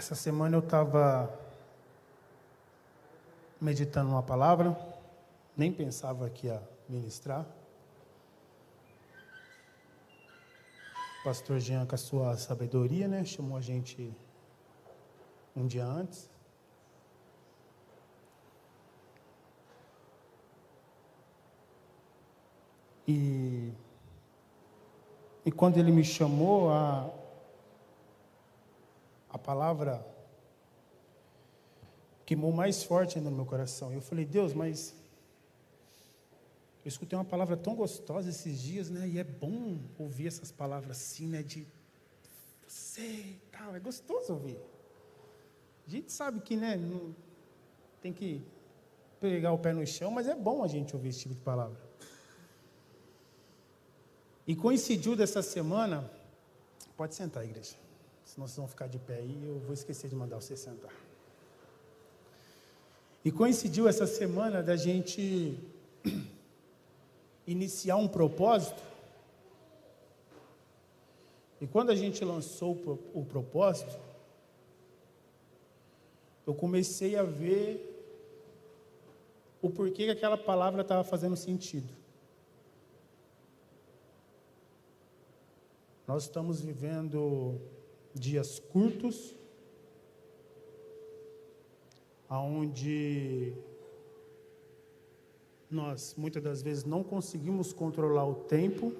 Essa semana eu estava meditando uma palavra, nem pensava que ia ministrar. O pastor Jean, com a sua sabedoria, chamou a gente um dia antes. E quando ele me chamou, a palavra queimou mais forte ainda no meu coração. Eu falei, Deus, mas eu escutei uma palavra tão gostosa esses dias, E é bom ouvir essas palavras assim, de você e tal. É gostoso ouvir. A gente sabe que, não tem que pegar o pé no chão, mas é bom a gente ouvir esse tipo de palavra. E coincidiu dessa semana, pode sentar, igreja, senão vocês vão ficar de pé aí, eu vou esquecer de mandar você sentar. E coincidiu essa semana da gente iniciar um propósito. E quando a gente lançou o propósito, eu comecei a ver o porquê que aquela palavra estava fazendo sentido. Nós estamos vivendo dias curtos, onde nós, muitas das vezes, não conseguimos controlar o tempo.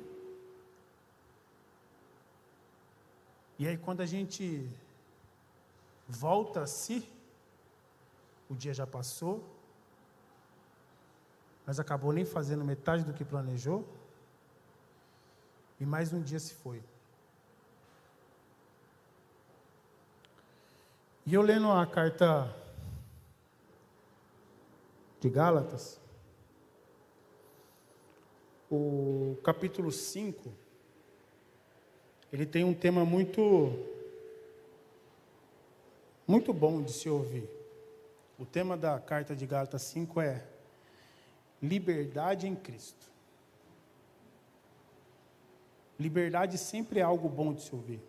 E aí, quando a gente volta a si, o dia já passou, mas acabou nem fazendo metade do que planejou, e mais um dia se foi. E eu lendo a carta de Gálatas, o capítulo 5, ele tem um tema muito bom de se ouvir. O tema da carta de Gálatas 5 é liberdade em Cristo. Liberdade sempre é algo bom de se ouvir.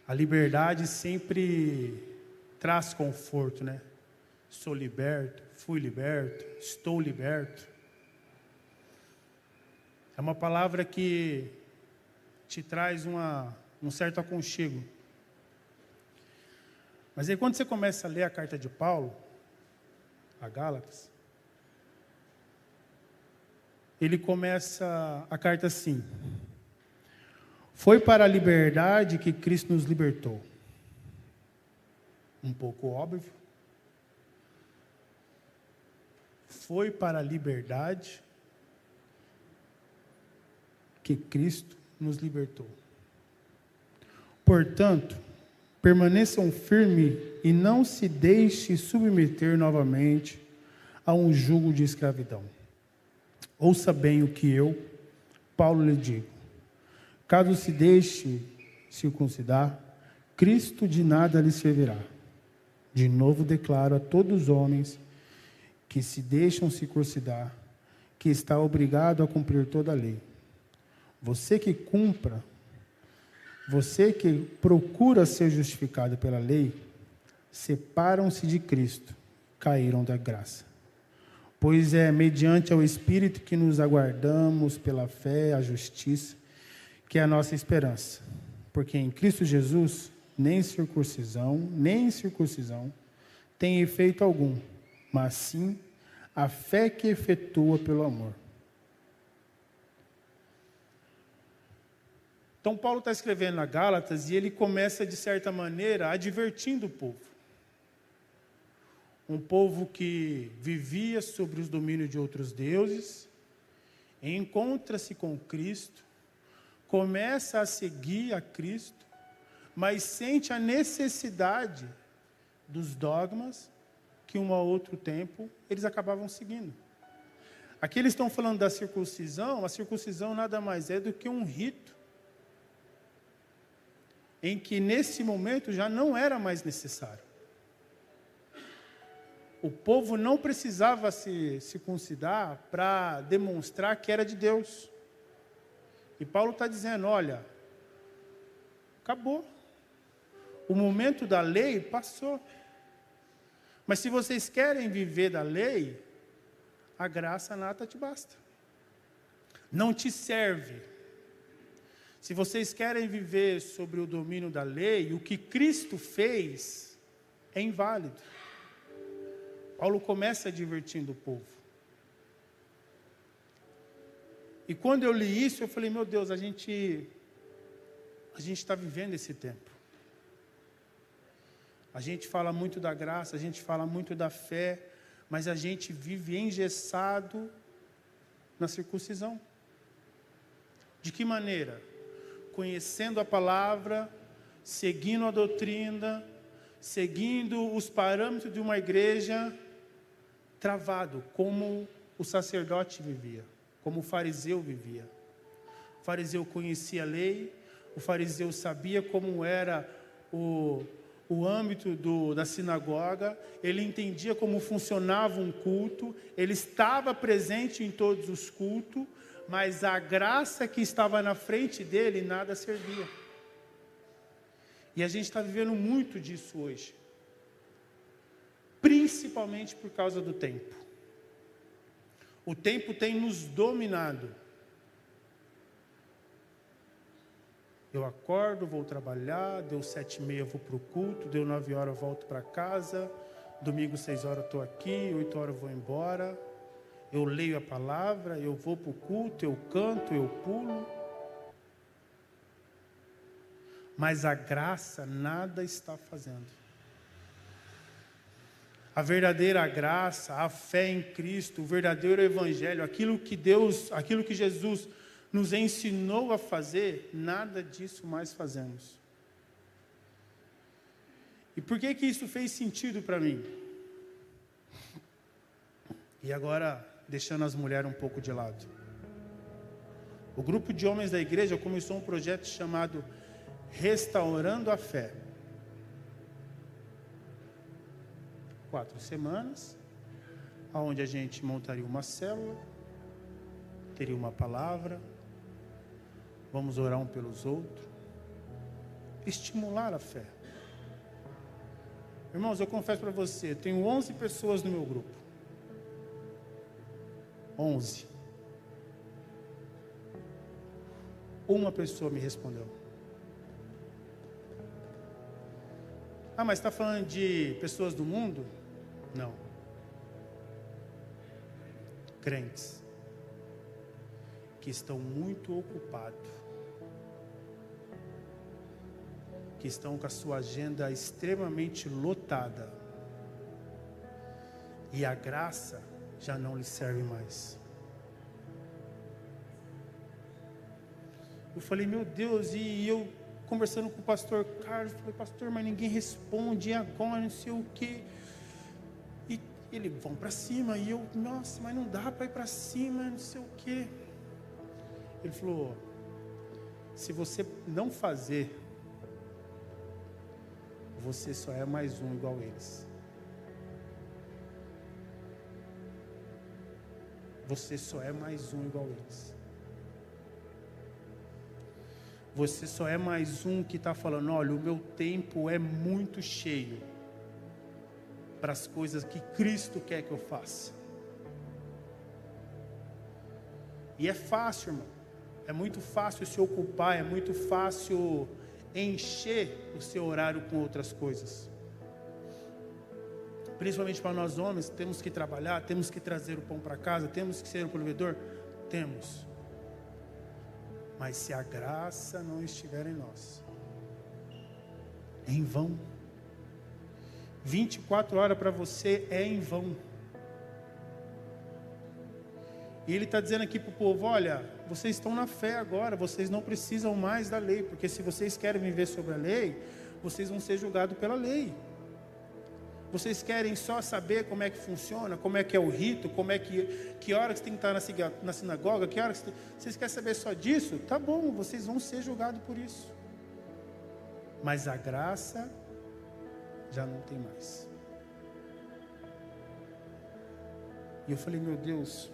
A liberdade sempre traz conforto, Sou liberto, fui liberto, estou liberto. É uma palavra que te traz um certo aconchego. Mas aí quando você começa a ler a carta de Paulo, a Gálatas, ele começa a carta assim: foi para a liberdade que Cristo nos libertou. Um pouco óbvio. Foi para a liberdade que Cristo nos libertou. Portanto, permaneçam firmes e não se deixe submeter novamente a um jugo de escravidão. Ouça bem o que eu, Paulo, lhe digo. Caso se deixe circuncidar, Cristo de nada lhe servirá. De novo declaro a todos os homens que se deixam circuncidar, que está obrigado a cumprir toda a lei. Você que procura ser justificado pela lei, separam-se de Cristo, caíram da graça. Pois é mediante ao Espírito que nos aguardamos pela fé, a justiça, que é a nossa esperança. Porque em Cristo Jesus, nem circuncisão tem efeito algum, mas sim a fé que efetua pelo amor. Então Paulo está escrevendo a Gálatas e ele começa, de certa maneira, advertindo o povo. Um povo que vivia sobre os domínios de outros deuses, encontra-se com Cristo, começa a seguir a Cristo, mas sente a necessidade dos dogmas que a outro tempo eles acabavam seguindo. Aqui eles estão falando da circuncisão. A circuncisão nada mais é do que um rito em que nesse momento já não era mais necessário. O povo não precisava se circuncidar para demonstrar que era de Deus. E Paulo está dizendo, olha, acabou. O momento da lei passou. Mas se vocês querem viver da lei, a graça nada te basta. Não te serve. Se vocês querem viver sobre o domínio da lei, o que Cristo fez é inválido. Paulo começa advertindo o povo. E quando eu li isso, eu falei, meu Deus, a gente está vivendo esse tempo. A gente fala muito da graça, a gente fala muito da fé, mas a gente vive engessado na circuncisão. De que maneira? Conhecendo a palavra, seguindo a doutrina, seguindo os parâmetros de uma igreja, travado, como o sacerdote vivia, como o fariseu vivia. O fariseu conhecia a lei, o fariseu sabia como era o âmbito da sinagoga, ele entendia como funcionava um culto, ele estava presente em todos os cultos, mas a graça que estava na frente dele nada servia. E a gente está vivendo muito disso hoje, principalmente por causa do tempo. O tempo tem nos dominado. Eu acordo, vou trabalhar, deu 7h30 eu vou para o culto, deu 9h eu volto para casa, domingo 6h eu estou aqui, 8h eu vou embora, eu leio a palavra, eu vou para o culto, eu canto, eu pulo. Mas a graça nada está fazendo. A verdadeira graça, a fé em Cristo, o verdadeiro evangelho, aquilo que Jesus nos ensinou a fazer, nada disso mais fazemos. E por que isso fez sentido para mim? E agora, deixando as mulheres um pouco de lado. O grupo de homens da igreja começou um projeto chamado Restaurando a Fé. 4 semanas, onde a gente montaria uma célula, teria uma palavra, vamos orar um pelos outros, estimular a fé. Irmãos, eu confesso para você, eu tenho 11 pessoas no meu grupo. 11. Uma pessoa me respondeu. Ah, mas está falando de pessoas do mundo? Não. Crentes que estão muito ocupados, que estão com a sua agenda extremamente lotada, e a graça já não lhes serve mais. Eu falei, meu Deus, e eu conversando com o pastor Carlos, falei, pastor, mas ninguém responde, e agora, não sei o quê. E eles vão para cima, e eu, nossa, mas não dá para ir para cima, não sei o quê. Ele falou, se você não fazer, você só é mais um igual eles. Você só é mais um igual eles. Você só é mais um que está falando, olha, o meu tempo é muito cheio para as coisas que Cristo quer que eu faça. E é fácil, irmão. É muito fácil se ocupar, é muito fácil encher o seu horário com outras coisas. Principalmente para nós homens, temos que trabalhar, temos que trazer o pão para casa, temos que ser um provedor, temos. Mas se a graça não estiver em nós, em vão. 24 horas para você é em vão. E ele está dizendo aqui para o povo, olha, vocês estão na fé agora, vocês não precisam mais da lei, porque se vocês querem viver sobre a lei, vocês vão ser julgados pela lei. Vocês querem só saber como é que funciona, como é que é o rito, como é que hora que você tem que estar na sinagoga, que hora que vocês querem saber só disso? Tá bom, vocês vão ser julgados por isso. Mas a graça já não tem mais. E eu falei, meu Deus,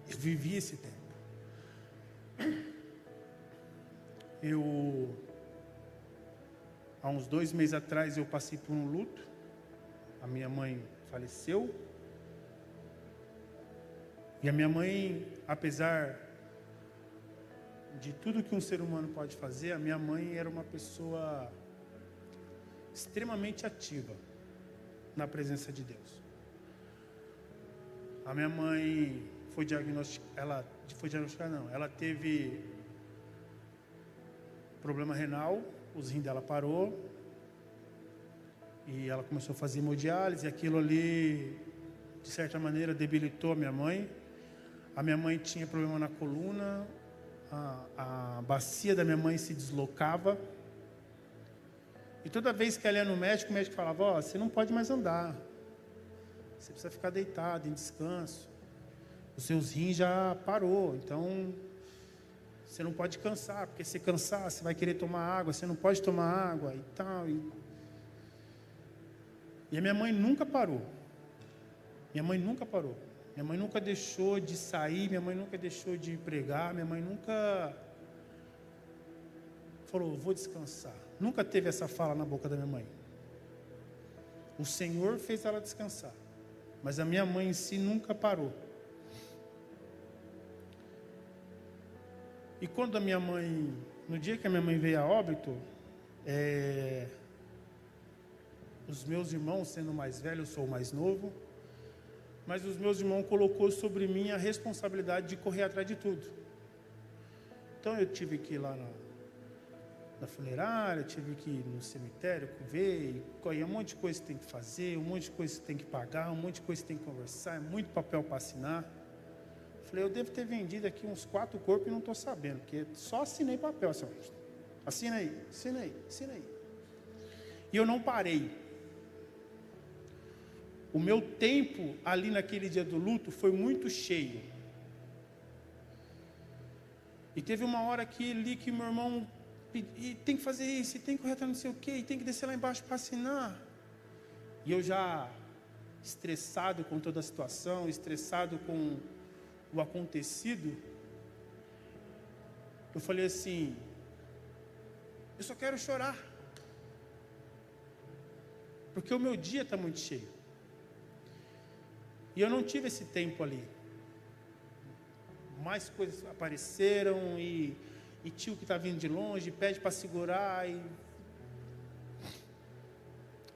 eu vivi esse tempo. Há uns 2 meses atrás eu passei por um luto. A minha mãe faleceu. E a minha mãe, apesar de tudo que um ser humano pode fazer, a minha mãe era uma pessoa extremamente ativa na presença de Deus. A minha mãe foi diagnosticada, ela teve problema renal, o rim dela parou e ela começou a fazer hemodiálise, e aquilo ali, de certa maneira, debilitou a minha mãe. A minha mãe tinha problema na coluna, a bacia da minha mãe se deslocava. E toda vez que ela ia no médico, o médico falava: ó, você não pode mais andar. Você precisa ficar deitado, em descanso. Os seus rins já parou, então você não pode cansar, porque se cansar, você vai querer tomar água, você não pode tomar água e tal. E a minha mãe nunca parou. Minha mãe nunca parou. Minha mãe nunca deixou de sair, minha mãe nunca deixou de pregar, minha mãe nunca falou: vou descansar. Nunca teve essa fala na boca da minha mãe. O Senhor fez ela descansar, mas a minha mãe em si nunca parou. E quando a minha mãe, no dia que a minha mãe veio a óbito, os meus irmãos, sendo mais velho, eu sou o mais novo, mas os meus irmãos colocou sobre mim a responsabilidade de correr atrás de tudo. Então eu tive que ir lá na funerária, tive que ir no cemitério, ver, um monte de coisa que tem que fazer, um monte de coisa que tem que pagar, um monte de coisa que tem que conversar, é muito papel para assinar. Falei: eu devo ter vendido aqui uns 4 corpos e não estou sabendo, porque só assinei papel, assim, assina aí, assina aí, assina aí. E eu não parei. O meu tempo ali naquele dia do luto foi muito cheio. E teve uma hora que meu irmão, e tem que fazer isso, e tem que correr atrás não sei o quê, e tem que descer lá embaixo para assinar. E eu já estressado com toda a situação, estressado com o acontecido, eu falei assim: eu só quero chorar, porque o meu dia está muito cheio. E eu não tive esse tempo ali. Mais coisas apareceram, e tio que está vindo de longe pede para segurar, e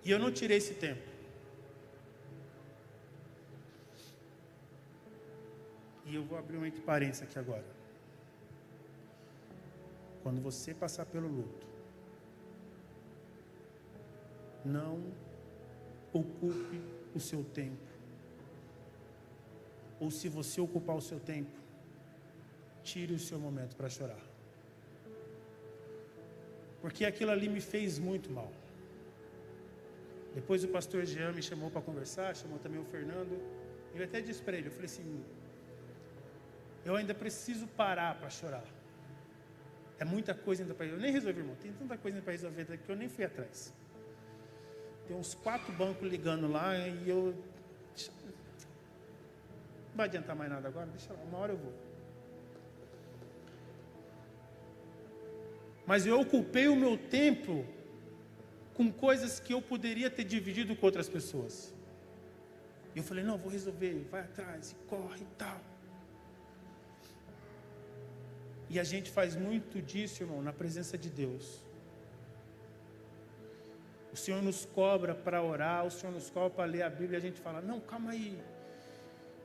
eu não tirei esse tempo. E eu vou abrir um entre parênteses aqui agora. Quando você passar pelo luto, não ocupe o seu tempo. Ou se você ocupar o seu tempo, tire o seu momento para chorar. Porque aquilo ali me fez muito mal. Depois o pastor Jean me chamou para conversar, chamou também o Fernando. Eu até disse para ele, eu falei assim: eu ainda preciso parar para chorar. É muita coisa ainda para resolver. Eu nem resolvi, irmão. Tem tanta coisa ainda para resolver que eu nem fui atrás. Tem uns 4 bancos ligando lá e eu... Não vai adiantar mais nada agora, deixa lá, uma hora eu vou. Mas eu ocupei o meu tempo com coisas que eu poderia ter dividido com outras pessoas. E eu falei: não, vou resolver, vai atrás, e corre e tal. E a gente faz muito disso, irmão, na presença de Deus. O Senhor nos cobra para orar, o Senhor nos cobra para ler a Bíblia, e a gente fala: não, calma aí.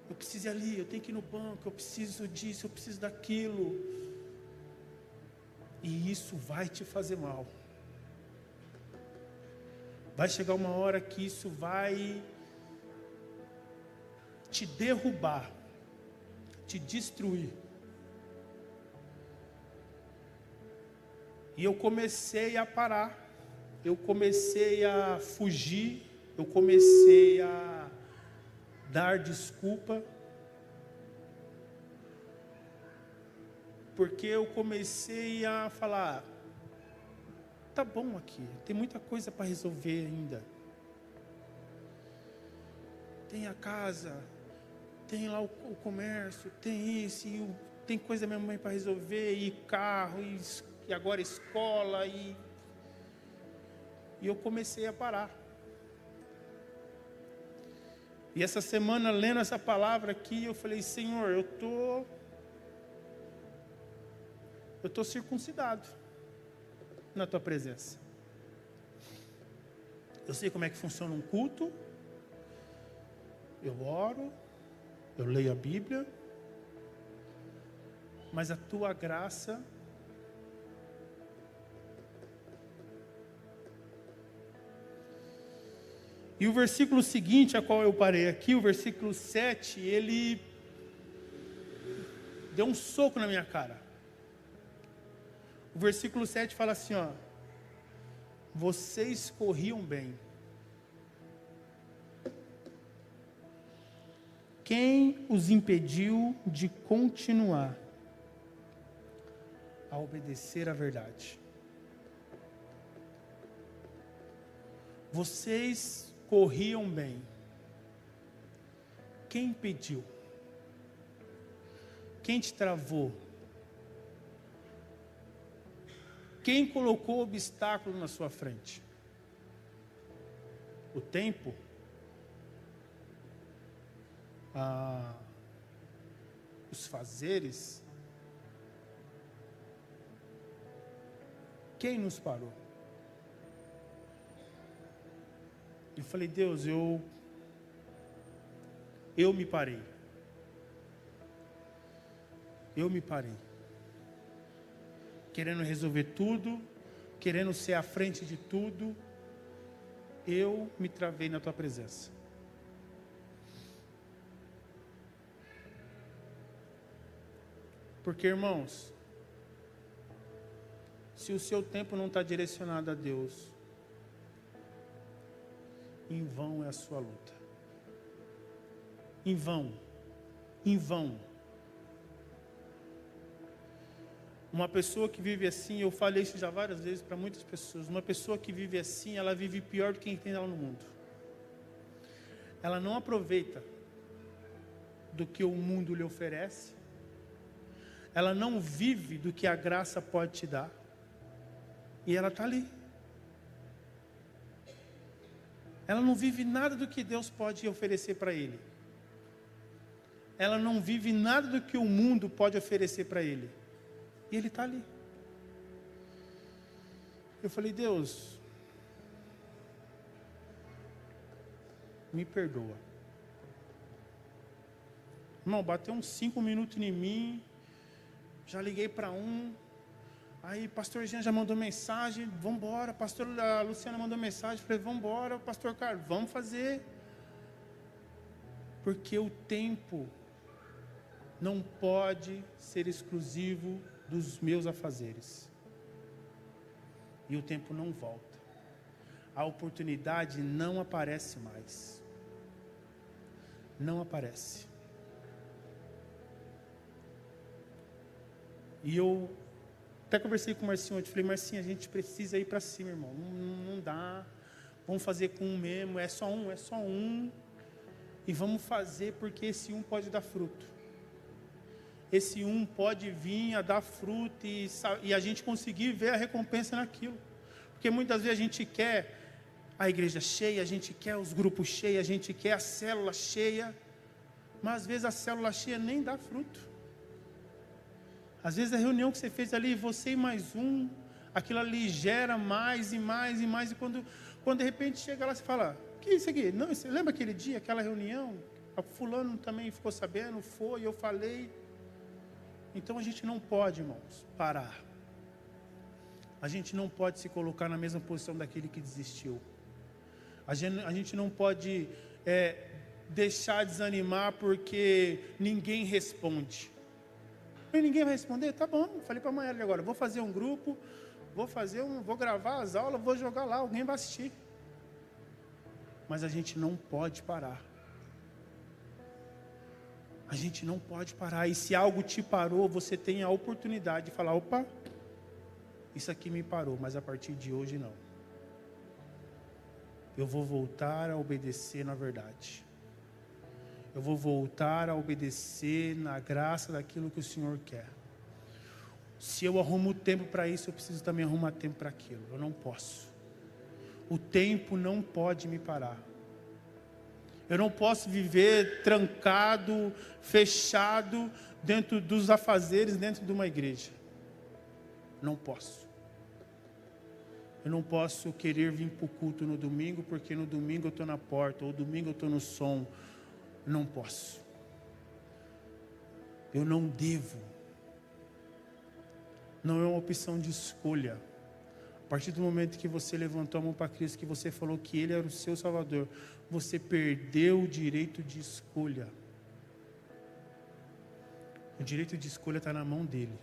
Eu preciso ir ali, eu tenho que ir no banco, eu preciso disso, eu preciso daquilo. E isso vai te fazer mal. Vai chegar uma hora que isso vai te derrubar, te destruir. E eu comecei a parar, eu comecei a fugir, eu comecei a dar desculpa, porque eu comecei a falar: tá bom aqui, tem muita coisa para resolver ainda. Tem a casa, tem lá o comércio, tem isso, tem coisa da minha mãe para resolver, e carro, e agora escola, e eu comecei a parar. E essa semana, lendo essa palavra aqui, eu falei, Senhor, eu tô circuncidado na tua presença. Eu sei como é que funciona um culto, eu oro, eu leio a Bíblia, mas a tua graça e o versículo seguinte, a qual eu parei aqui, o versículo 7, ele deu um soco na minha cara. O versículo 7 fala assim, ó: vocês corriam bem. Quem os impediu de continuar a obedecer à verdade? Vocês corriam bem. Quem impediu? Quem te travou? Quem colocou obstáculo na sua frente? O tempo? Os fazeres? Quem nos parou? Eu falei, Deus, eu me parei. Eu me parei. Querendo resolver tudo, querendo ser à frente de tudo, eu me travei na tua presença. Porque, irmãos, se o seu tempo não está direcionado a Deus, em vão é a sua luta. Em vão. Em vão. Uma pessoa que vive assim, eu falei isso já várias vezes para muitas pessoas, uma pessoa que vive assim, ela vive pior do que quem tem ela no mundo. Ela não aproveita do que o mundo lhe oferece, ela não vive do que a graça pode te dar, e ela está ali. Ela não vive nada do que Deus pode oferecer para ele. Ela não vive nada do que o mundo pode oferecer para ele. E ele está ali. Eu falei, Deus, me perdoa. Irmão, bateu uns 5 minutos em mim. Já liguei para um. Aí pastor Jean já mandou mensagem. Vamos embora. Pastor Luciana mandou mensagem. Falei, vamos embora. Pastor Carlos, vamos fazer. Porque o tempo não pode ser exclusivo dos meus afazeres. E o tempo não volta. A oportunidade não aparece mais. Não aparece. E eu até conversei com o Marcinho ontem. Falei, Marcinho, a gente precisa ir para cima, irmão. Não dá. Vamos fazer com um mesmo. É só um. E vamos fazer porque esse um pode dar fruto. Esse um pode vir a dar fruto e a gente conseguir ver a recompensa naquilo. Porque muitas vezes a gente quer a igreja cheia, a gente quer os grupos cheios, a gente quer a célula cheia, mas às vezes a célula cheia nem dá fruto. Às vezes a reunião que você fez ali, você e mais um, aquilo ali gera mais e mais e mais, e quando de repente chega lá, você fala, que é isso aqui? Não, você lembra aquele dia, aquela reunião? A fulano também ficou sabendo, foi, eu falei. Então a gente não pode, irmãos, parar. A gente não pode se colocar na mesma posição daquele que desistiu. A gente não pode deixar desanimar porque ninguém responde. E ninguém vai responder? Tá bom, falei para a Maiara agora, vou fazer um grupo, vou gravar as aulas, vou jogar lá, alguém vai assistir. Mas a gente não pode parar. A gente não pode parar. E se algo te parou, você tem a oportunidade de falar, opa, isso aqui me parou, mas a partir de hoje não. Eu vou voltar a obedecer na verdade. Eu vou voltar a obedecer na graça daquilo que o Senhor quer. Se eu arrumo tempo para isso, eu preciso também arrumar tempo para aquilo. Eu não posso. O tempo não pode me parar. Eu não posso viver trancado, fechado, dentro dos afazeres, dentro de uma igreja. Não posso. Eu não posso querer vir para o culto no domingo, porque no domingo eu estou na porta, ou domingo eu estou no som. Não posso. Eu não devo. Não é uma opção de escolha. A partir do momento que você levantou a mão para Cristo, que você falou que Ele era o seu Salvador, você perdeu o direito de escolha. O direito de escolha está na mão dEle,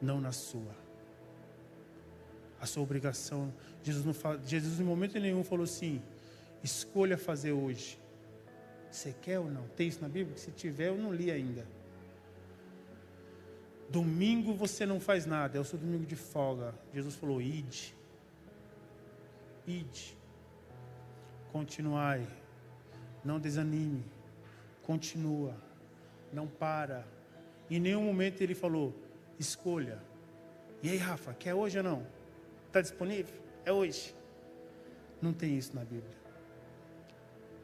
não na sua. A sua obrigação, Jesus em momento nenhum falou assim, escolha fazer hoje. Você quer ou não? Tem isso na Bíblia? Se tiver, eu não li ainda. Domingo você não faz nada, é o seu domingo de folga. Jesus falou, ide. Ide. Continuai. Não desanime. Continua. Não para. Em nenhum momento ele falou, escolha. E aí, Rafa, quer hoje ou não? Está disponível? É hoje. Não tem isso na Bíblia.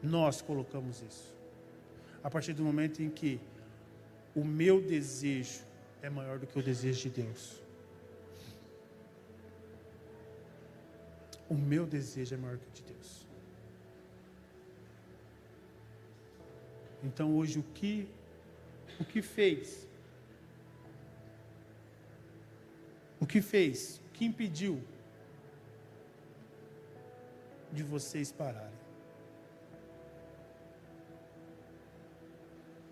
Nós colocamos isso. A partir do momento em que o meu desejo é maior do que o desejo de Deus. O meu desejo é maior que o de Deus. Então hoje o que fez? O que fez? O que impediu de vocês pararem?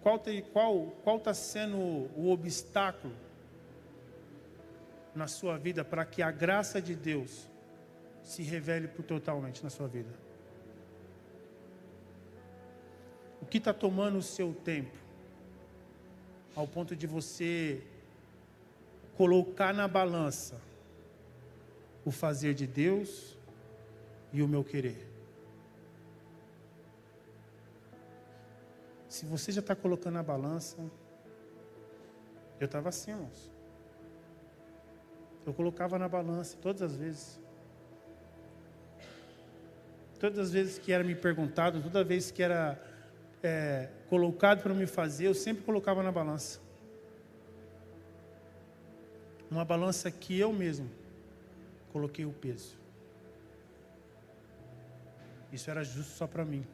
Qual está sendo o obstáculo na sua vida para que a graça de Deus se revele totalmente na sua vida? O que está tomando o seu tempo ao ponto de você colocar na balança o fazer de Deus e o meu querer? Se você já está colocando na balança, eu estava assim, irmãos. Eu colocava na balança todas as vezes. Todas as vezes que era me perguntado, toda vez que era colocado para me fazer, eu sempre colocava na balança. Uma balança que eu mesmo coloquei o peso. Isso era justo só para mim.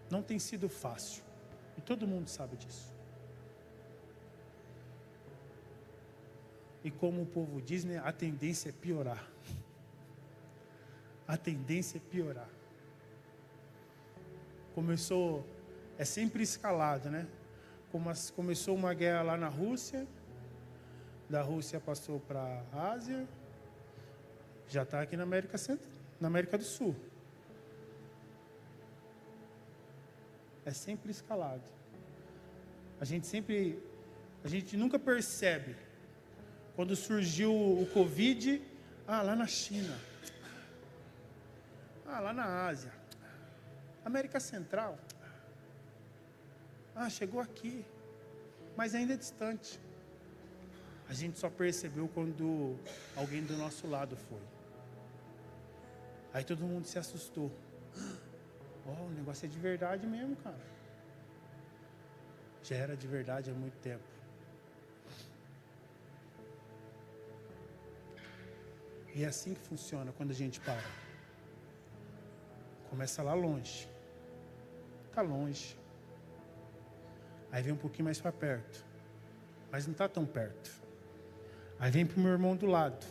Não tem sido fácil. E todo mundo sabe disso. E como o povo diz, né, a tendência é piorar. A tendência é piorar. Começou, é sempre escalado, né? Começou uma guerra lá na Rússia, da Rússia passou para a Ásia, já está aqui na América do Sul. É sempre escalado. A gente nunca percebe. Quando surgiu o Covid, lá na China. Lá na Ásia. América Central. Chegou aqui. Mas ainda é distante. A gente só percebeu quando alguém do nosso lado foi. Aí todo mundo se assustou. O negócio é de verdade mesmo, cara. Já era de verdade há muito tempo. E é assim que funciona quando a gente para. Começa lá longe. Está longe. Aí vem um pouquinho mais para perto. Mas não está tão perto. Aí vem para o meu irmão do lado.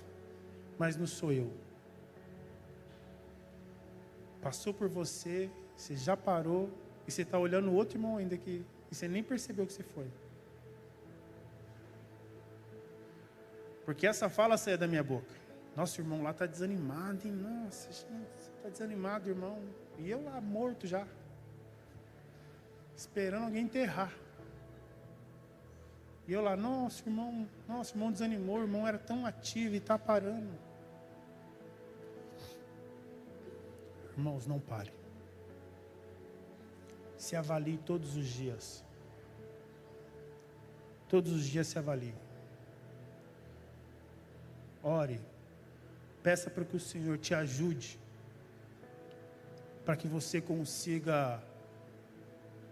Mas não sou eu. Passou por você, você já parou, e você está olhando o outro irmão ainda aqui, e você nem percebeu que você foi. Porque essa fala saia da minha boca. Nosso irmão lá está desanimado, hein? Nossa, gente, você está desanimado, irmão. E eu lá morto já, esperando alguém enterrar. E eu lá, nossa, irmão desanimou, o irmão era tão ativo e está parando. Irmãos, não pare. Se avalie todos os dias. Todos os dias se avalie. Ore. Peça para que o Senhor te ajude. Para que você consiga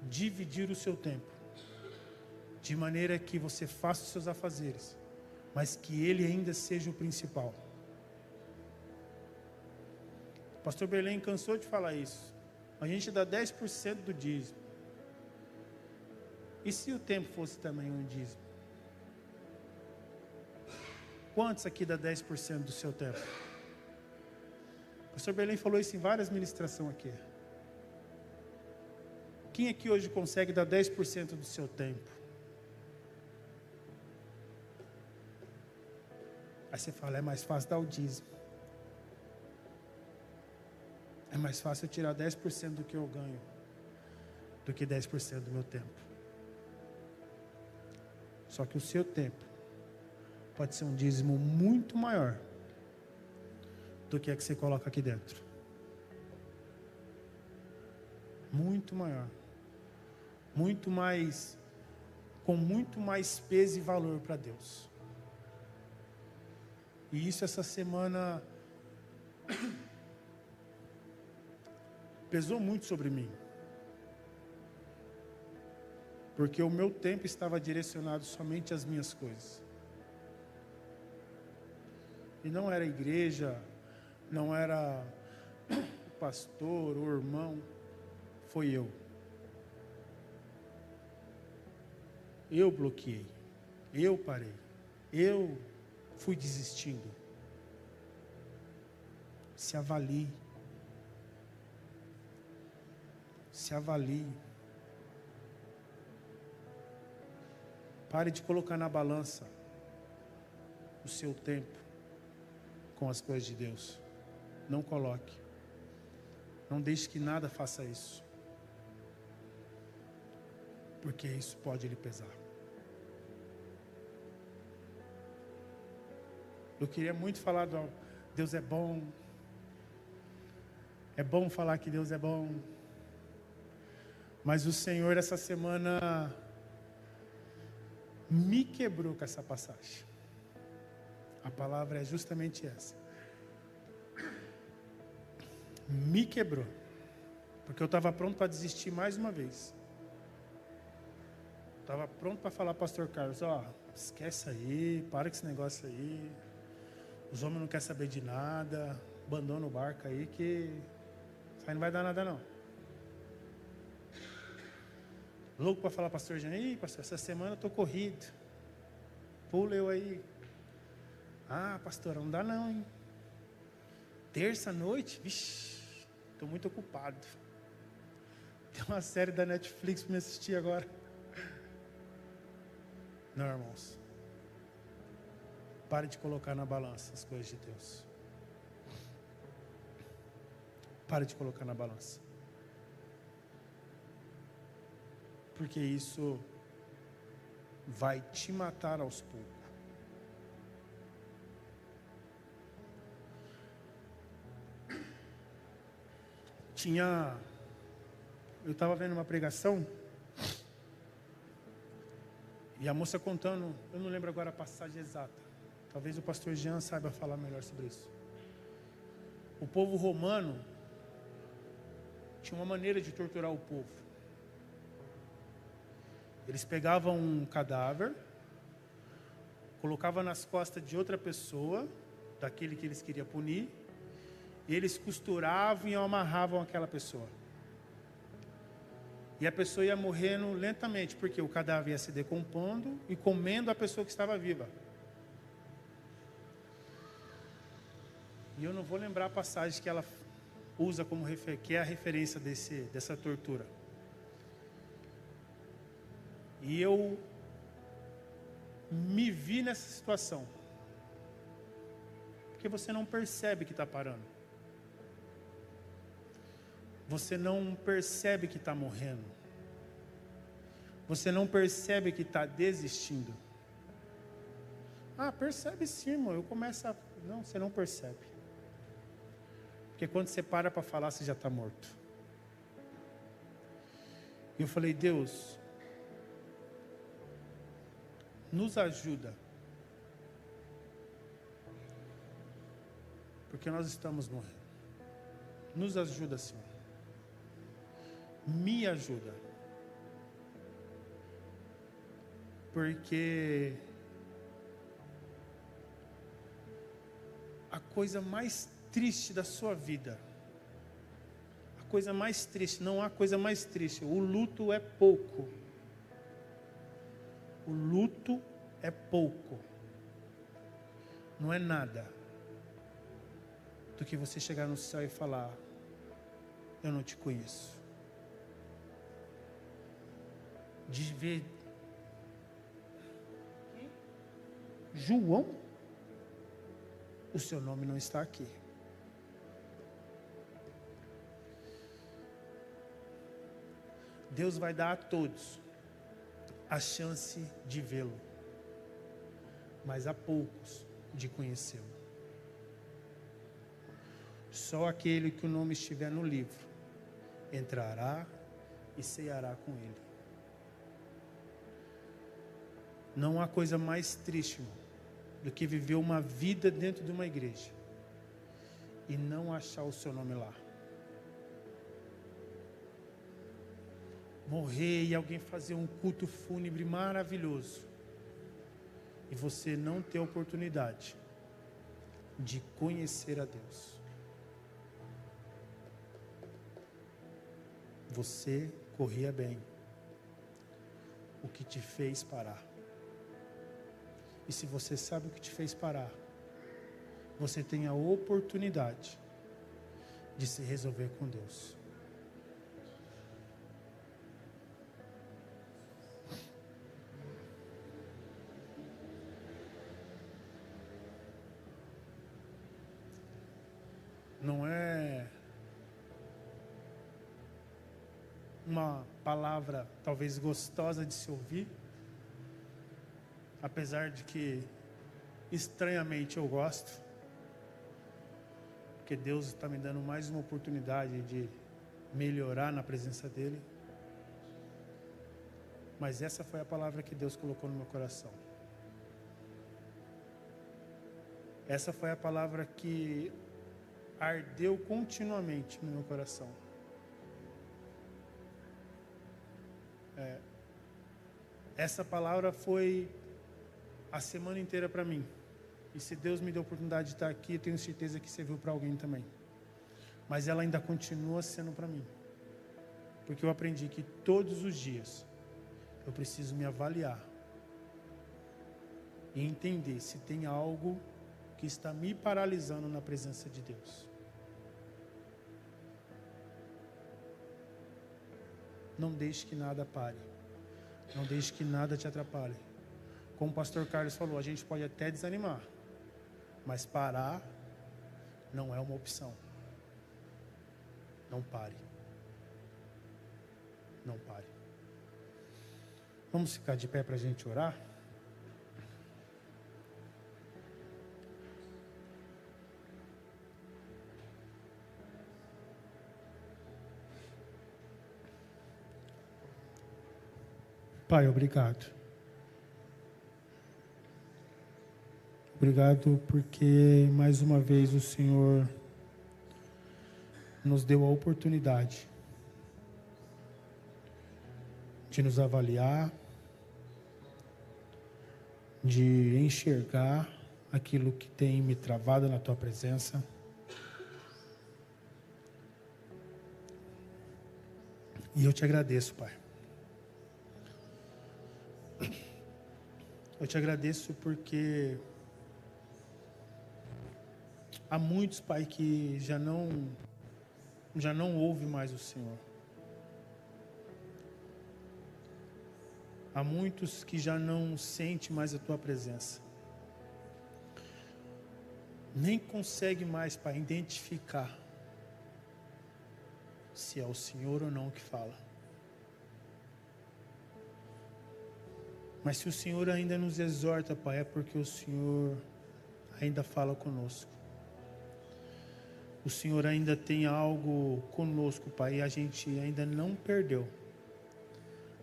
dividir o seu tempo. De maneira que você faça os seus afazeres. Mas que Ele ainda seja o principal. O pastor Belém cansou de falar isso. A gente dá 10% do dízimo. E se o tempo fosse também um dízimo? Quantos aqui dá 10% do seu tempo? O pastor Belém falou isso em várias ministrações aqui. Quem aqui hoje consegue dar 10% do seu tempo? Aí você fala, é mais fácil dar o dízimo. É mais fácil eu tirar 10% do que eu ganho do que 10% do meu tempo. Só que o seu tempo pode ser um dízimo muito maior do que é que você coloca aqui dentro. Muito maior. Muito mais, com muito mais peso e valor para Deus. E isso essa semana pesou muito sobre mim. Porque o meu tempo estava direcionado somente às minhas coisas. E não era a igreja, não era o pastor, o irmão, foi eu. Eu bloqueei, eu parei, eu fui desistindo. Se avalie. Se avalie. Pare de colocar na balança o seu tempo com as coisas de Deus. Não coloque. Não deixe que nada faça isso. Porque isso pode lhe pesar. Eu queria muito falar do Deus é bom. É bom falar que Deus é bom. Mas o Senhor essa semana me quebrou com essa passagem. A palavra é justamente essa. Me quebrou. Porque eu estava pronto para desistir mais uma vez. Estava pronto para falar, pastor Carlos, esquece aí, para com esse negócio aí. Os homens não querem saber de nada. Abandona o barco aí que isso aí não vai dar nada não. Louco para falar, pastor Jean, ih, pastor, essa semana eu estou corrido. Pula eu aí. Ah, pastor, não dá não, hein? Terça noite, vixi, estou muito ocupado. Tem uma série da Netflix para me assistir agora. Não, irmãos. Pare de colocar na balança as coisas de Deus. Pare de colocar na balança. Porque isso vai te matar aos poucos. Eu estava vendo uma pregação e a moça contando, eu não lembro agora a passagem exata. Talvez o pastor Jean saiba falar melhor sobre isso. O povo romano tinha uma maneira de torturar o povo. Eles pegavam um cadáver, colocavam nas costas de outra pessoa, daquele que eles queriam punir, e eles costuravam e amarravam aquela pessoa. E a pessoa ia morrendo lentamente, porque o cadáver ia se decompondo e comendo a pessoa que estava viva. E eu não vou lembrar a passagem que ela usa como que é a referência dessa tortura. E eu me vi nessa situação. Porque você não percebe que está parando. Você não percebe que está morrendo. Você não percebe que está desistindo. Ah, percebe sim, irmão. Eu começo a... Não, você não percebe. Porque quando você para falar, você já está morto. E eu falei, Deus, nos ajuda. Porque nós estamos morrendo. Nos ajuda, Senhor. Me ajuda. Porque a coisa mais triste da sua vida, a coisa mais triste, não há coisa mais triste, o luto é pouco. O luto é pouco. Não é nada do que você chegar no céu e falar, eu não te conheço. De ver João, o seu nome não está aqui. Deus vai dar a todos a chance de vê-lo, mas a poucos de conhecê-lo. Só aquele que o nome estiver no livro entrará e ceará com ele. Não há coisa mais triste, irmão, do que viver uma vida dentro de uma igreja e não achar o seu nome lá. Morrer e alguém fazer um culto fúnebre maravilhoso e você não ter a oportunidade de conhecer a Deus. Você corria bem. O que te fez parar. E se você sabe o que te fez parar, você tem a oportunidade de se resolver com Deus. Não é uma palavra talvez gostosa de se ouvir, apesar de que estranhamente eu gosto, porque Deus está me dando mais uma oportunidade de melhorar na presença dEle. Mas essa foi a palavra que Deus colocou no meu coração. Essa foi a palavra que ardeu continuamente no meu coração. Essa palavra foi a semana inteira para mim. E se Deus me deu a oportunidade de estar aqui, eu tenho certeza que serviu para alguém também. Mas ela ainda continua sendo para mim. Porque eu aprendi que todos os dias eu preciso me avaliar e entender se tem algo que está me paralisando na presença de Deus. Não deixe que nada pare. Não deixe que nada te atrapalhe. Como o pastor Carlos falou, a gente pode até desanimar, mas parar não é uma opção. Não pare. Não pare. Vamos ficar de pé para a gente orar? Pai, obrigado. Obrigado porque mais uma vez o Senhor nos deu a oportunidade de nos avaliar, de enxergar aquilo que tem me travado na Tua presença. E eu te agradeço, Pai. Eu te agradeço porque há muitos, Pai, que já não ouvem mais o Senhor. Há muitos que já não sentem mais a Tua presença. Nem consegue mais, Pai, identificar se é o Senhor ou não que fala. Mas se o Senhor ainda nos exorta, Pai, é porque o Senhor ainda fala conosco. O Senhor ainda tem algo conosco, Pai, e a gente ainda não perdeu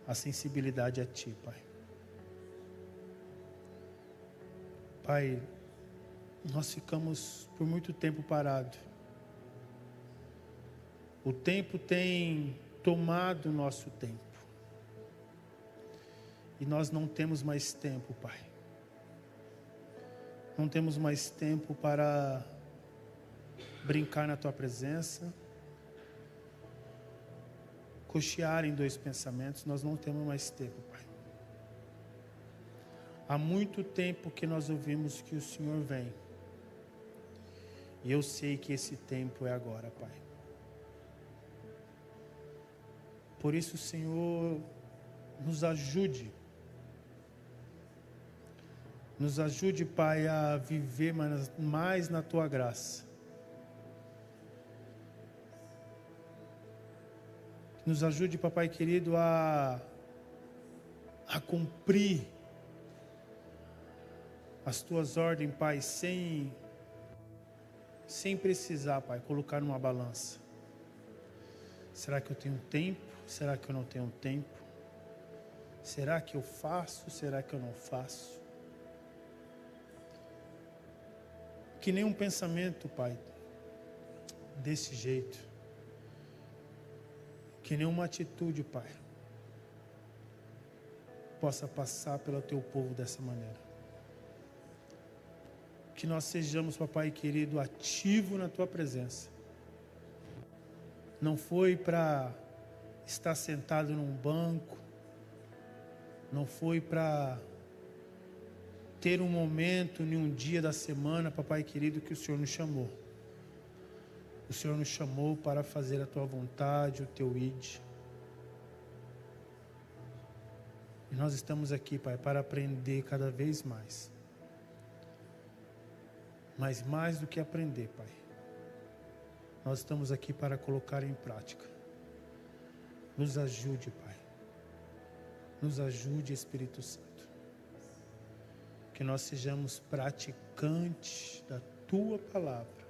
a sensibilidade a Ti, Pai. Pai, nós ficamos por muito tempo parados. O tempo tem tomado o nosso tempo. E nós não temos mais tempo, Pai. Não temos mais tempo para brincar na Tua presença, cochear em dois pensamentos. Nós não temos mais tempo, Pai. Há muito tempo que nós ouvimos que o Senhor vem. E eu sei que esse tempo é agora, Pai. Por isso, Senhor, nos ajude. Nos ajude, Pai, a viver mais na Tua graça. Nos ajude, Papai querido, a cumprir as Tuas ordens, Pai, sem precisar, Pai, colocar numa balança. Será que eu tenho tempo? Será que eu não tenho tempo? Será que eu faço? Será que eu não faço? Que nenhum pensamento, Pai, desse jeito, que nenhuma atitude, Pai, possa passar pelo Teu povo dessa maneira. Que nós sejamos, Papai querido, ativo na Tua presença. Não foi para estar sentado num banco, não foi para ter um momento, em um dia da semana, Papai querido, que o Senhor nos chamou. O Senhor nos chamou para fazer a Tua vontade, o Teu id. E nós estamos aqui, Pai, para aprender cada vez mais. Mas mais do que aprender, Pai, nós estamos aqui para colocar em prática. Nos ajude, Pai. Nos ajude, Espírito Santo. Que nós sejamos praticantes da Tua palavra.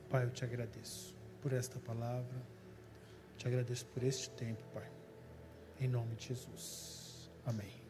Pai, eu Te agradeço por esta palavra. Te agradeço por este tempo, Pai. Em nome de Jesus. Amém.